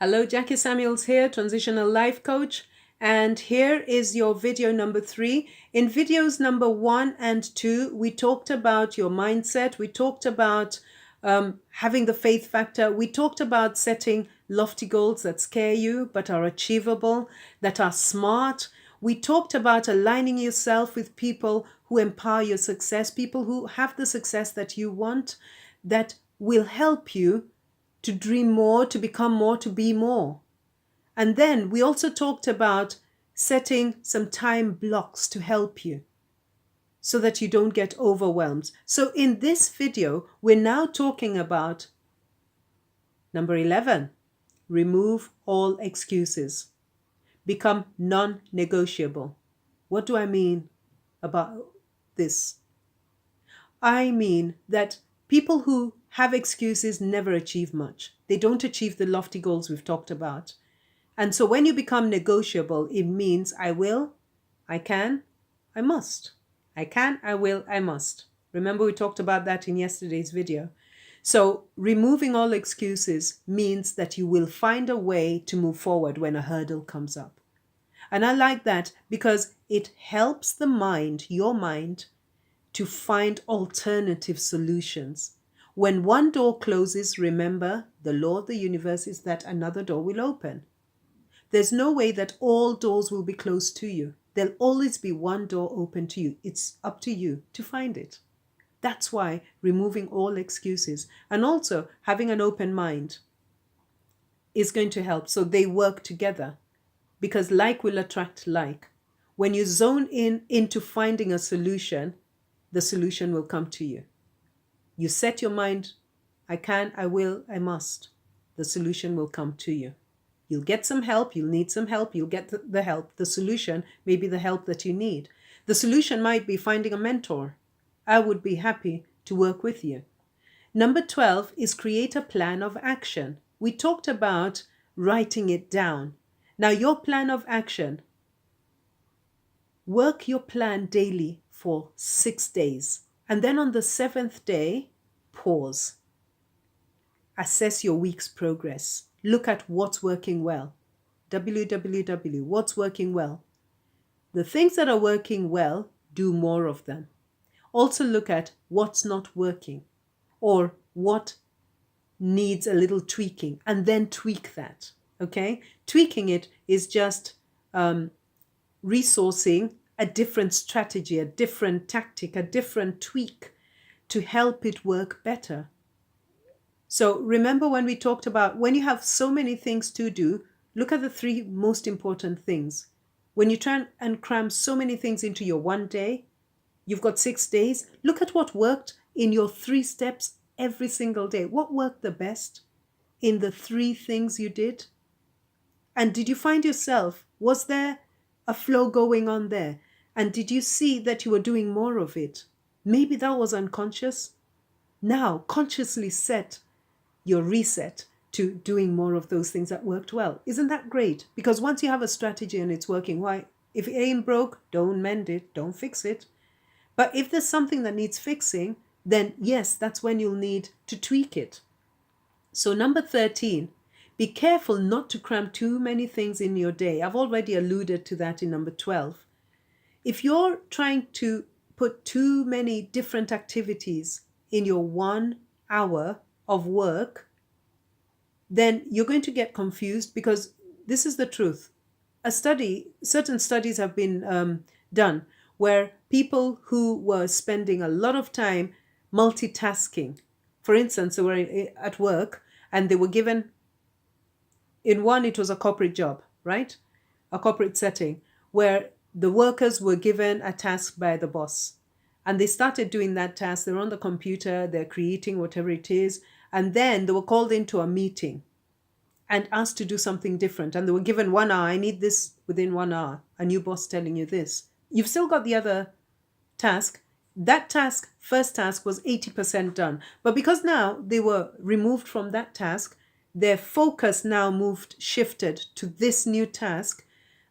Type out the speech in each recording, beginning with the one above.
Hello, Jackie Samuels here, Transitional Life Coach. And here is your video number 3. In videos number 1 and 2, we talked about your mindset. We talked about having the faith factor. We talked about setting lofty goals that scare you but are achievable, that are smart. We talked about aligning yourself with people who empower your success, people who have the success that you want, that will help you to dream more, to become more, to be more. And then we also talked about setting some time blocks to help you so that you don't get overwhelmed. So in this video, we're now talking about number 11, remove all excuses, become non-negotiable. What do I mean about this? I mean that people who have excuses never achieve much. They don't achieve the lofty goals we've talked about. And so when you become negotiable, it means I will, I can, I must. I can, I will, I must. Remember we talked about that in yesterday's video. So removing all excuses means that you will find a way to move forward when a hurdle comes up. And I like that because it helps the mind, your mind, to find alternative solutions. When one door closes, remember, the law of the universe is that another door will open. There's no way that all doors will be closed to you. There'll always be one door open to you. It's up to you to find it. That's why removing all excuses and also having an open mind is going to help. So they work together because like will attract like. When you zone into finding a solution, the solution will come to you. You set your mind, I can, I will, I must. The solution will come to you. You'll get some help, you'll need some help, you'll get the help. The solution may be the help that you need. The solution might be finding a mentor. I would be happy to work with you. Number 12 is create a plan of action. We talked about writing it down. Now your plan of action, work your plan daily for 6 days. And then on the 7th day, pause. Assess your week's progress. Look at what's working well. What's working well. The things that are working well, do more of them. Also look at what's not working or what needs a little tweaking and then tweak that. Okay? Tweaking it is just resourcing a different strategy, a different tactic, a different tweak to help it work better. So remember when we talked about when you have so many things to do, look at the 3 most important things. When you try and cram so many things into your one day, you've got 6 days, look at what worked in your 3 steps every single day. What worked the best in the 3 things you did? And did you find yourself, was there a flow going on there? And did you see that you were doing more of it? Maybe that was unconscious. Now, consciously set your reset to doing more of those things that worked well. Isn't that great? Because once you have a strategy and it's working, why? If it ain't broke, don't mend it, don't fix it. But if there's something that needs fixing, then yes, that's when you'll need to tweak it. So number 13, be careful not to cram too many things in your day. I've already alluded to that in number 12. If you're trying to put too many different activities in your 1 hour of work, then you're going to get confused because this is the truth. Certain studies have been done where people who were spending a lot of time multitasking, for instance, they were at work and they were given, in one, it was a corporate job, right? A corporate setting where the workers were given a task by the boss. And they started doing that task. They're on the computer, they're creating whatever it is. And then they were called into a meeting and asked to do something different. And they were given 1 hour. I need this within 1 hour. A new boss telling you this. You've still got the other task. That task, first task, was 80% done. But because now they were removed from that task, their focus now shifted to this new task,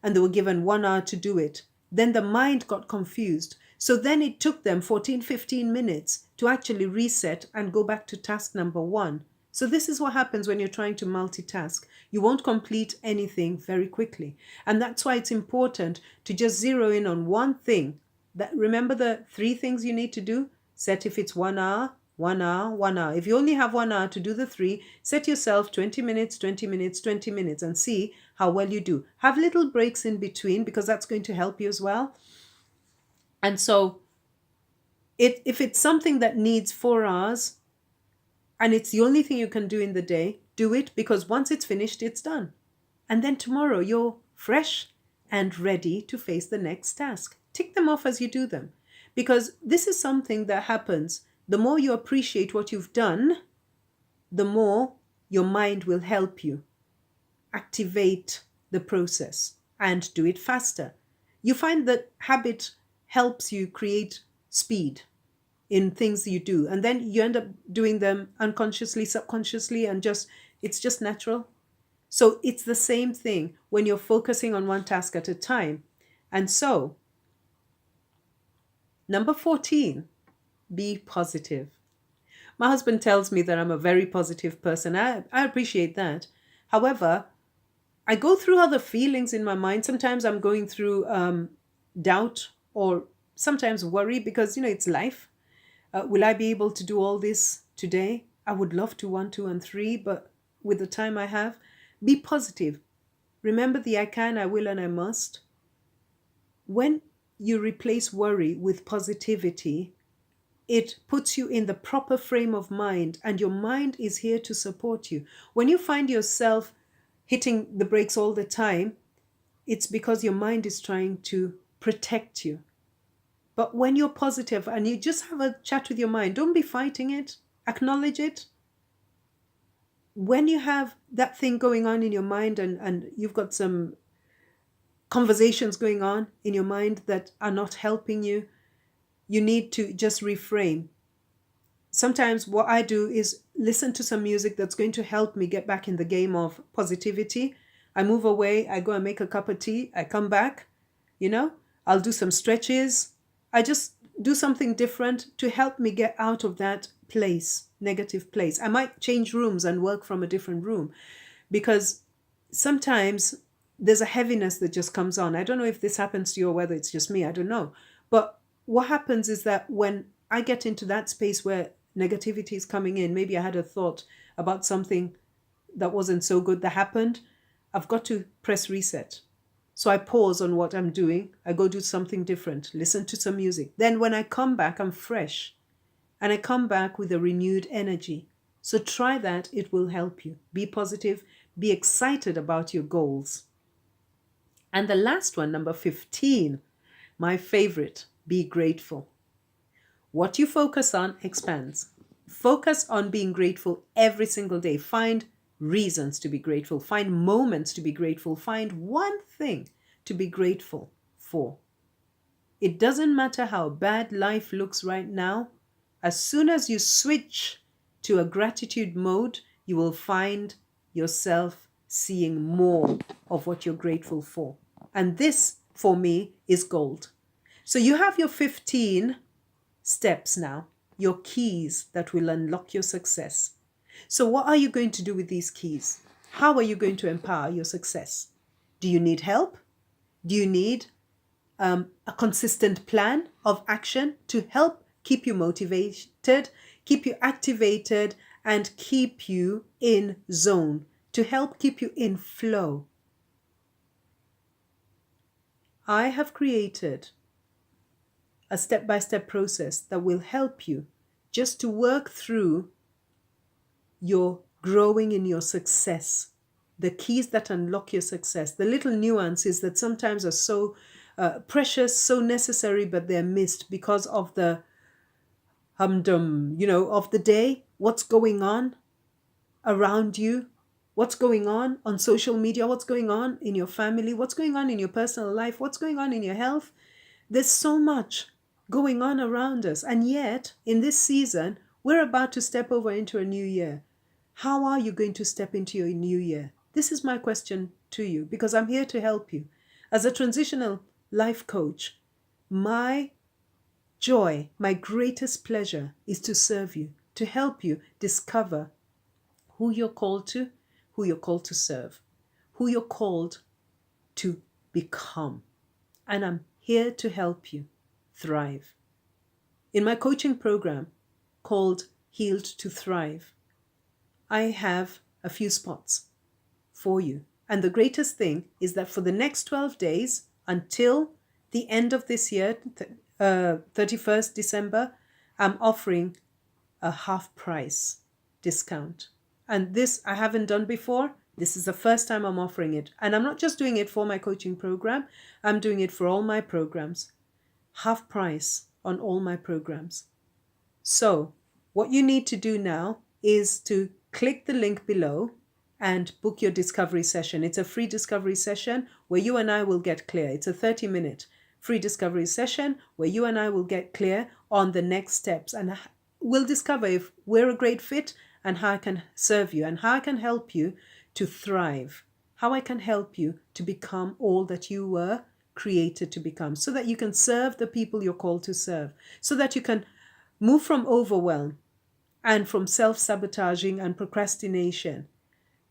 and they were given 1 hour to do it. Then the mind got confused. So then it took them 14, 15 minutes to actually reset and go back to task number 1. So this is what happens when you're trying to multitask. You won't complete anything very quickly. And that's why it's important to just zero in on one thing. That, remember the 3 things you need to do? Set if it's 1 hour, 1 hour, 1 hour. If you only have 1 hour to do the 3, set yourself 20 minutes, 20 minutes, 20 minutes and see how well you do. Have little breaks in between because that's going to help you as well. And so if it's something that needs 4 hours, and it's the only thing you can do in the day, do it, because once it's finished, it's done. And then tomorrow you're fresh and ready to face the next task. Tick them off as you do them, because this is something that happens. The more you appreciate what you've done, the more your mind will help you activate the process and do it faster. You find that habit helps you create speed in things you do, and then you end up doing them unconsciously, subconsciously, and it's just natural. So it's the same thing when you're focusing on one task at a time. And so, number 14, be positive. My husband tells me that I'm a very positive person. I appreciate that. However, I go through other feelings in my mind. Sometimes I'm going through doubt, or sometimes worry, because it's life. Will I be able to do all this today? I would love to 1, 2, and 3, but with the time I have, be positive. Remember the I can, I will, and I must. When you replace worry with positivity, it puts you in the proper frame of mind, and your mind is here to support you. When you find yourself hitting the brakes all the time, it's because your mind is trying to protect you. But when you're positive and you just have a chat with your mind, don't be fighting it, acknowledge it. When you have that thing going on in your mind, and you've got some conversations going on in your mind that are not helping you, you need to just reframe. Sometimes what I do is listen to some music that's going to help me get back in the game of positivity. I move away, I go and make a cup of tea, I come back, I'll do some stretches. I just do something different to help me get out of that place, negative place. I might change rooms and work from a different room, because sometimes there's a heaviness that just comes on. I don't know if this happens to you or whether it's just me. I don't know. But what happens is that when I get into that space where negativity is coming in, maybe I had a thought about something that wasn't so good that happened, I've got to press reset. So I pause on what I'm doing. I go do something different, listen to some music. Then when I come back, I'm fresh, and I come back with a renewed energy. So try that. It will help you. Be positive. Be excited about your goals. And the last one, number 15, my favorite, be grateful. What you focus on expands. Focus on being grateful every single day. Find reasons to be grateful. Find moments to be grateful. Find one thing to be grateful for. It doesn't matter how bad life looks right now. As soon as you switch to a gratitude mode, you will find yourself seeing more of what you're grateful for. And this, for me, is gold. So you have your 15 steps now, your keys that will unlock your success. So what are you going to do with these keys? How are you going to empower your success? Do you need help? Do you need a consistent plan of action to help keep you motivated, keep you activated, and keep you in zone, to help keep you in flow? I have created a step-by-step process that will help you just to work through your growing in your success, the keys that unlock your success, the little nuances that sometimes are so precious, so necessary, but they're missed because of the humdrum, of the day, what's going on around you, what's going on social media, what's going on in your family, what's going on in your personal life, what's going on in your health. There's so much going on around us. And yet, in this season, we're about to step over into a new year. How are you going to step into your new year? This is my question to you, because I'm here to help you. As a transitional life coach, my joy, my greatest pleasure is to serve you, to help you discover who you're called to, who you're called to serve, who you're called to become. And I'm here to help you thrive. In my coaching program called Healed to Thrive, I have a few spots for you. And the greatest thing is that for the next 12 days until the end of this year, 31st December, I'm offering a half price discount. And this I haven't done before. This is the first time I'm offering it. And I'm not just doing it for my coaching program, I'm doing it for all my programs. Half price on all my programs. So what you need to do now is to click the link below and book your discovery session. It's a free discovery session where you and I will get clear. It's a 30-minute free discovery session where you and I will get clear on the next steps, and we'll discover if we're a great fit and how I can serve you and how I can help you to thrive, how I can help you to become all that you were created to become, so that you can serve the people you're called to serve, so that you can move from overwhelm and from self-sabotaging and procrastination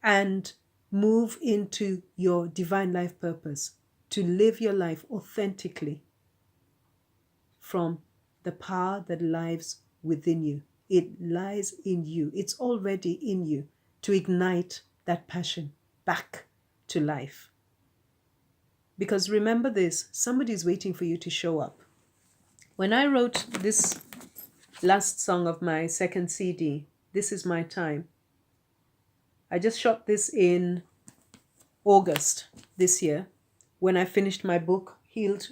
and move into your divine life purpose, to live your life authentically from the power that lies within you. It lies in you. It's already in you to ignite that passion back to life. Because remember this, somebody's waiting for you to show up. When I wrote this last song of my second CD, This Is My Time, I just shot this in August this year when I finished my book, Healed,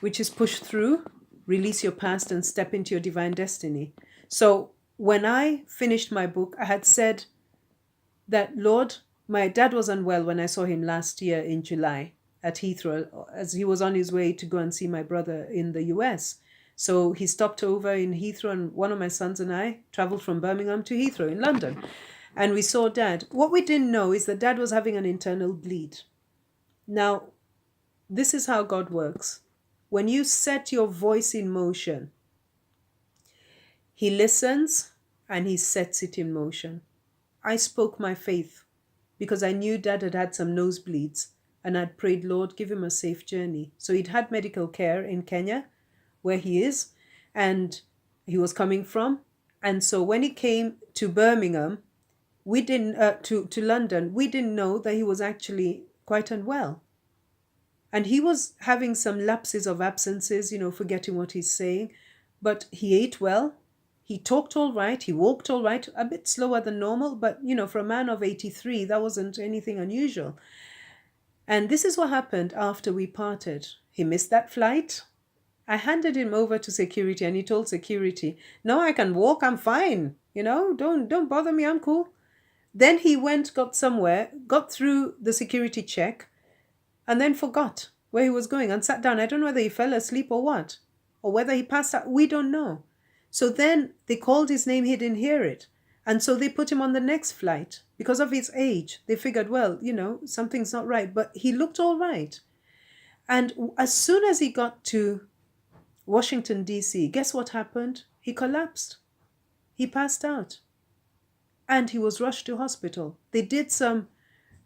which is Push Through, Release Your Past and Step into Your Divine Destiny. So when I finished my book, I had said that, Lord, my dad was unwell when I saw him last year in July at Heathrow, as he was on his way to go and see my brother in the US. So he stopped over in Heathrow, and one of my sons and I traveled from Birmingham to Heathrow in London. And we saw Dad. What we didn't know is that Dad was having an internal bleed. Now, this is how God works. When you set your voice in motion, He listens and He sets it in motion. I spoke my faith because I knew Dad had had some nosebleeds, and I'd prayed, Lord, give him a safe journey. So he'd had medical care in Kenya, where he is, and he was coming from. And so when he came to Birmingham, we didn't to London, we didn't know that he was actually quite unwell. And he was having some lapses of absences, forgetting what he's saying. But he ate well. He talked all right. He walked all right, a bit slower than normal. But, for a man of 83, that wasn't anything unusual. And this is what happened after we parted. He missed that flight. I handed him over to security, and he told security, no, I can walk. I'm fine. Don't bother me. I'm cool. Then he got somewhere, got through the security check, and then forgot where he was going and sat down. I don't know whether he fell asleep or what, or whether he passed out. We don't know. So then they called his name. He didn't hear it. And so they put him on the next flight because of his age. They figured, well, something's not right. But he looked all right. And as soon as he got to Washington, D.C., guess what happened? He collapsed. He passed out. And he was rushed to hospital. They did some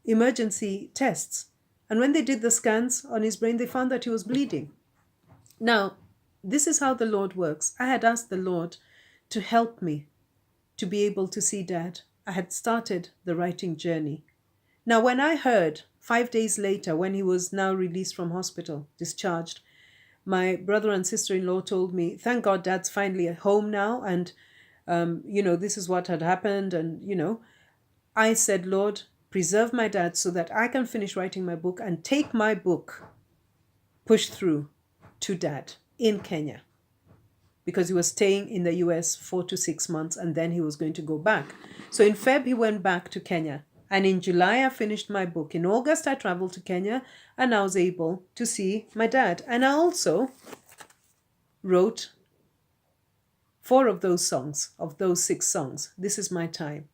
emergency tests. And when they did the scans on his brain, they found that he was bleeding. Now, this is how the Lord works. I had asked the Lord to help me to be able to see Dad. I had started the writing journey. Now, when I heard 5 days later, when he was now released from hospital, discharged, my brother and sister-in-law told me, thank God Dad's finally at home now. And, this is what had happened. And, I said, Lord, preserve my dad so that I can finish writing my book and take my book, Push Through, to Dad in Kenya, because he was staying in the US 4 to 6 months, and then he was going to go back. So in Feb, he went back to Kenya. And in July, I finished my book. In August, I traveled to Kenya, and I was able to see my dad. And I also wrote 4 of those songs, of those 6 songs. This Is My Time.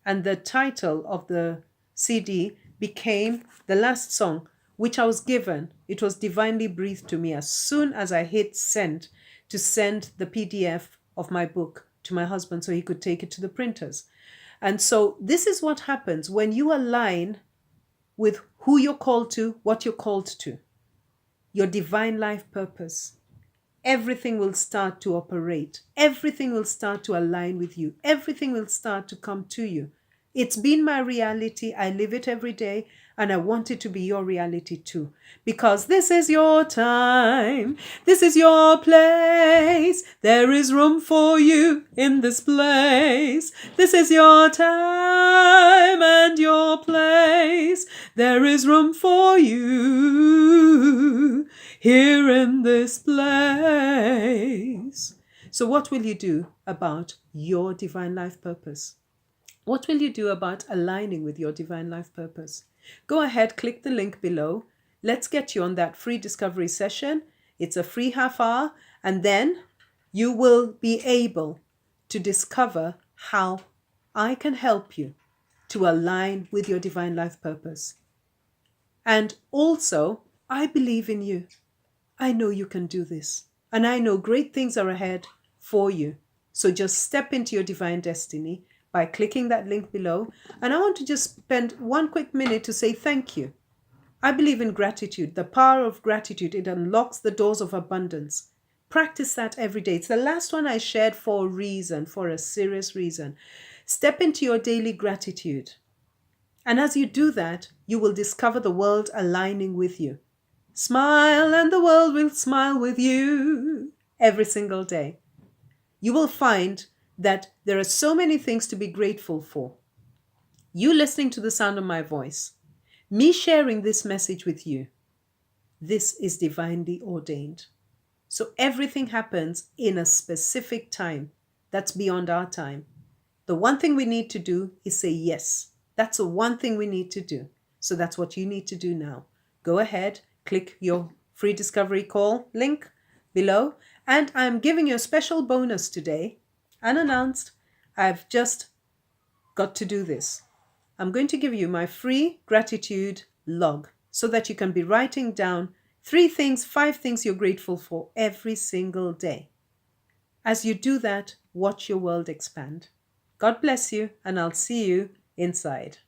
And the title of the CD became the last song, which I was given. It was divinely breathed to me as soon as I hit send to send the PDF of my book to my husband so he could take it to the printers. And so this is what happens when you align with who you're called to, what you're called to, your divine life purpose. Everything will start to operate. Everything will start to align with you. Everything will start to come to you. It's been my reality. I live it every day, and I want it to be your reality too. Because this is your time. This is your place. There is room for you in this place. This is your time and your place. There is room for you here in this place. So what will you do about your divine life purpose? What will you do about aligning with your divine life purpose? Go ahead, click the link below. Let's get you on that free discovery session. It's a free half hour, and then you will be able to discover how I can help you to align with your divine life purpose. And also, I believe in you. I know you can do this, and I know great things are ahead for you. So just step into your divine destiny by clicking that link below. And I want to just spend one quick minute to say thank you. I believe in gratitude, the power of gratitude. It unlocks the doors of abundance. Practice that every day. It's the last one I shared for a reason, for a serious reason. Step into your daily gratitude. And as you do that, you will discover the world aligning with you. Smile and the world will smile with you every single day. You will find that there are so many things to be grateful for. You listening to the sound of my voice, me sharing this message with you, this is divinely ordained. So everything happens in a specific time that's beyond our time. The one thing we need to do is say yes. That's the one thing we need to do. So that's what you need to do now. Go ahead, click your free discovery call link below, and I'm giving you a special bonus today. Unannounced, I've just got to do this. I'm going to give you my free gratitude log so that you can be writing down 3 things, 5 things you're grateful for every single day. As you do that, watch your world expand. God bless you, and I'll see you inside.